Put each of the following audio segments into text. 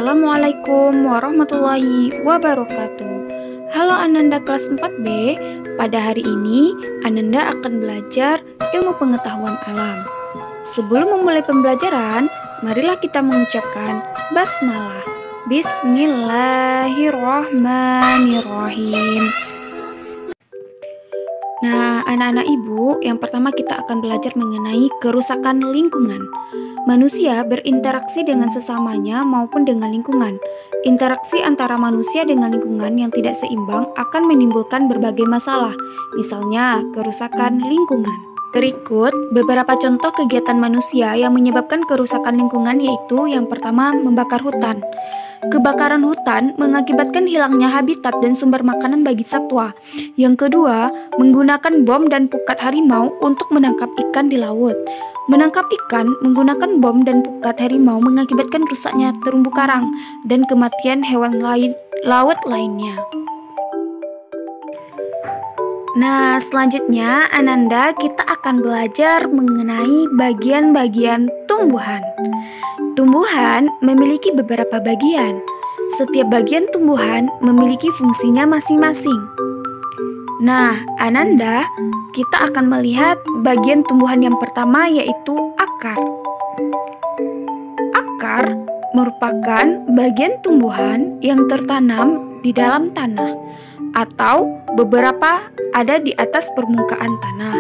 Assalamualaikum warahmatullahi wabarakatuh. Halo Ananda kelas 4B. Pada hari ini Ananda akan belajar ilmu pengetahuan alam. Sebelum memulai pembelajaran, marilah kita mengucapkan basmalah. Bismillahirrahmanirrahim. Nah, anak-anak ibu, yang pertama kita akan belajar mengenai kerusakan lingkungan. Manusia berinteraksi dengan sesamanya maupun dengan lingkungan. Interaksi antara manusia dengan lingkungan yang tidak seimbang akan menimbulkan berbagai masalah, misalnya kerusakan lingkungan. Berikut beberapa contoh kegiatan manusia yang menyebabkan kerusakan lingkungan, yaitu yang pertama, membakar hutan. Kebakaran hutan mengakibatkan hilangnya habitat dan sumber makanan bagi satwa. Yang kedua, menggunakan bom dan pukat harimau untuk menangkap ikan di laut. Menangkap ikan menggunakan bom dan pukat harimau mengakibatkan rusaknya terumbu karang dan kematian hewan laut lainnya. Nah, selanjutnya Ananda kita akan belajar mengenai bagian-bagian tumbuhan. Tumbuhan memiliki beberapa bagian. Setiap bagian tumbuhan memiliki fungsinya masing-masing. Nah, Ananda, kita akan melihat bagian tumbuhan yang pertama, yaitu akar. Akar merupakan bagian tumbuhan yang tertanam di dalam tanah atau beberapa ada di atas permukaan tanah.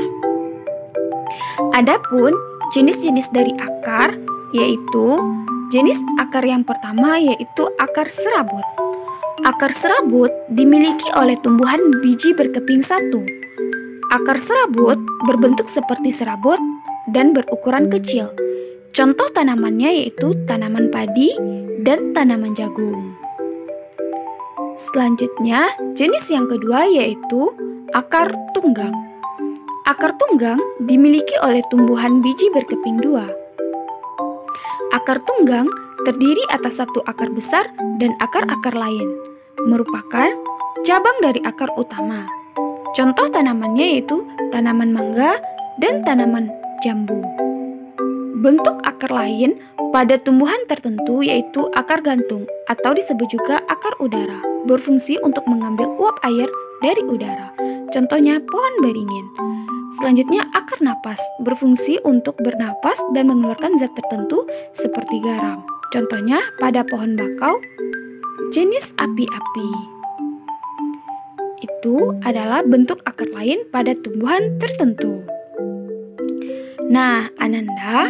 Adapun jenis-jenis dari akar, yaitu jenis akar yang pertama yaitu akar serabut. Akar serabut dimiliki oleh tumbuhan biji berkeping satu. Akar serabut berbentuk seperti serabut dan berukuran kecil. Contoh tanamannya yaitu tanaman padi dan tanaman jagung. Selanjutnya, jenis yang kedua yaitu akar tunggang. Akar tunggang dimiliki oleh tumbuhan biji berkeping dua. Akar tunggang terdiri atas satu akar besar dan akar-akar lain, merupakan cabang dari akar utama. Contoh tanamannya yaitu tanaman mangga dan tanaman jambu. Bentuk akar lain pada tumbuhan tertentu yaitu akar gantung atau disebut juga akar udara, berfungsi untuk mengambil uap air dari udara. Contohnya pohon beringin. Selanjutnya akar napas, berfungsi untuk bernapas dan mengeluarkan zat tertentu seperti garam. Contohnya pada pohon bakau jenis api-api. Itu adalah bentuk akar lain pada tumbuhan tertentu. Nah, Ananda,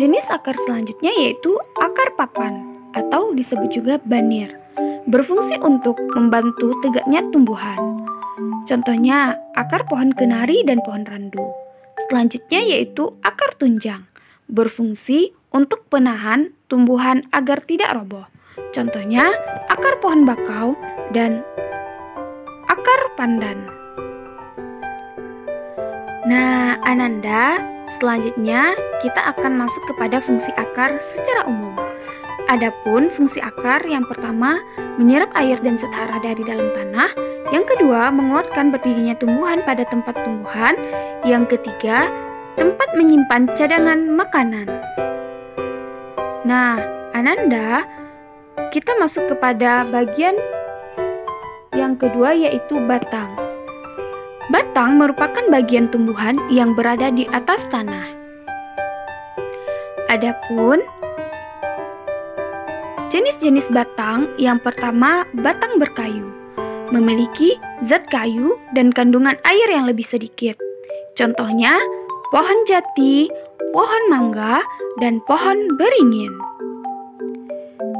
jenis akar selanjutnya yaitu akar papan atau disebut juga banir, berfungsi untuk membantu tegaknya tumbuhan. Contohnya akar pohon kenari dan pohon randu. Selanjutnya yaitu akar tunjang, berfungsi untuk penahan tumbuhan agar tidak roboh. Contohnya akar pohon bakau dan akar pandan. Nah, Ananda, selanjutnya kita akan masuk kepada fungsi akar secara umum. Adapun fungsi akar yang pertama menyerap air dan zat hara dari dalam tanah. Yang kedua, menguatkan berdirinya tumbuhan pada tempat tumbuhan. Yang ketiga, tempat menyimpan cadangan makanan. Nah, Ananda, kita masuk kepada bagian yang kedua yaitu batang. Batang merupakan bagian tumbuhan yang berada di atas tanah. Adapun jenis-jenis batang, yang pertama batang berkayu, memiliki zat kayu dan kandungan air yang lebih sedikit. Contohnya pohon jati, pohon mangga, dan pohon beringin.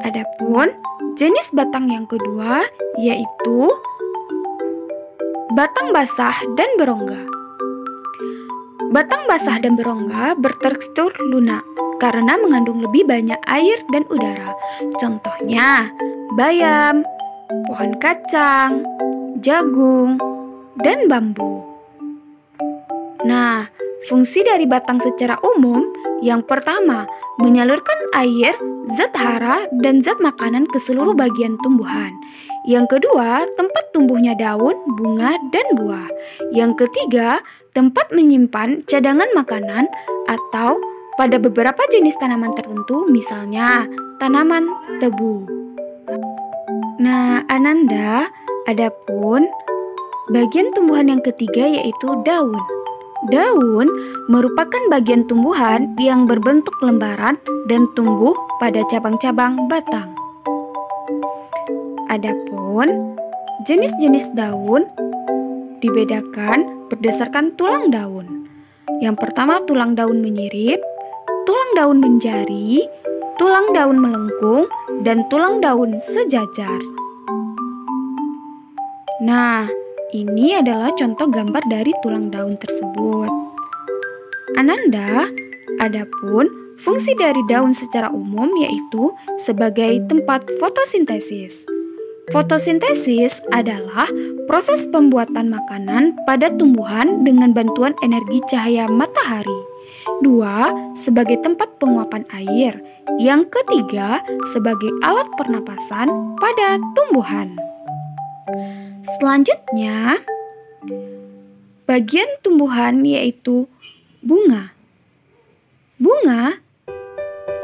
Adapun jenis batang yang kedua yaitu batang basah dan berongga. Batang basah dan berongga bertekstur lunak karena mengandung lebih banyak air dan udara. Contohnya bayam, pohon kacang, jagung, dan bambu. Nah, fungsi dari batang secara umum yang pertama, menyalurkan air, zat hara, dan zat makanan ke seluruh bagian tumbuhan. Yang kedua, tempat tumbuhnya daun, bunga, dan buah. Yang ketiga, tempat menyimpan cadangan makanan atau pada beberapa jenis tanaman tertentu, misalnya tanaman tebu. Nah, Ananda, adapun bagian tumbuhan yang ketiga yaitu daun. Daun merupakan bagian tumbuhan yang berbentuk lembaran dan tumbuh pada cabang-cabang batang. Adapun jenis-jenis daun dibedakan berdasarkan tulang daun. Yang pertama tulang daun menyirip, tulang daun menjari, tulang daun melengkung, dan tulang daun sejajar. Nah, ini adalah contoh gambar dari tulang daun tersebut. Ananda, adapun fungsi dari daun secara umum yaitu sebagai tempat fotosintesis. Fotosintesis adalah proses pembuatan makanan pada tumbuhan dengan bantuan energi cahaya matahari. 2. Sebagai tempat penguapan air. Yang ketiga, sebagai alat pernapasan pada tumbuhan. Selanjutnya, bagian tumbuhan yaitu bunga. Bunga,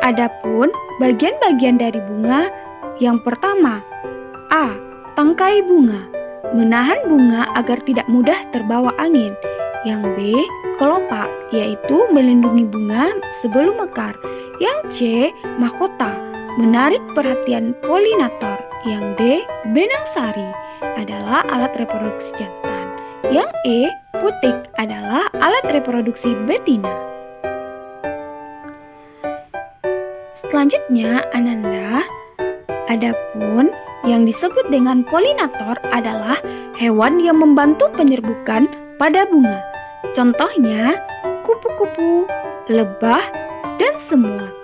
adapun bagian-bagian dari bunga yang pertama, A. Tangkai bunga, menahan bunga agar tidak mudah terbawa angin. Yang B. Kelopak, yaitu melindungi bunga sebelum mekar. Yang C. Mahkota, menarik perhatian polinator. Yang D. Benang sari, adalah alat reproduksi jantan. Yang E. Putik, adalah alat reproduksi betina. Selanjutnya, Ananda, adapun yang disebut dengan polinator adalah hewan yang membantu penyerbukan pada bunga. Contohnya, kupu-kupu, lebah, dan semut.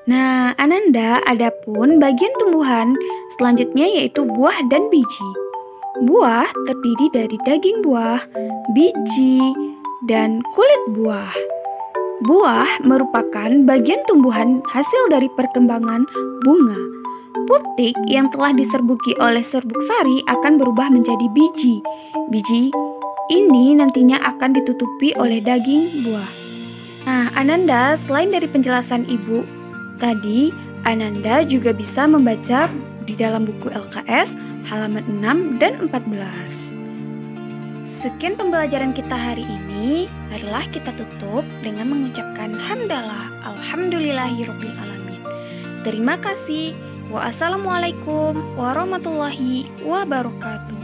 Nah, Ananda, adapun bagian tumbuhan selanjutnya yaitu buah dan biji. Buah terdiri dari daging buah, biji, dan kulit buah. Buah merupakan bagian tumbuhan hasil dari perkembangan bunga. Putik yang telah diserbuki oleh serbuk sari akan berubah menjadi biji. Biji ini nantinya akan ditutupi oleh daging buah. Nah, Ananda, selain dari penjelasan Ibu tadi, Ananda juga bisa membaca di dalam buku LKS halaman 6 dan 14. Sekian pembelajaran kita hari ini adalah kita tutup dengan mengucapkan hamdalah alhamdulillahirabbil alamin. Terima kasih. Wassalamualaikum warahmatullahi wabarakatuh.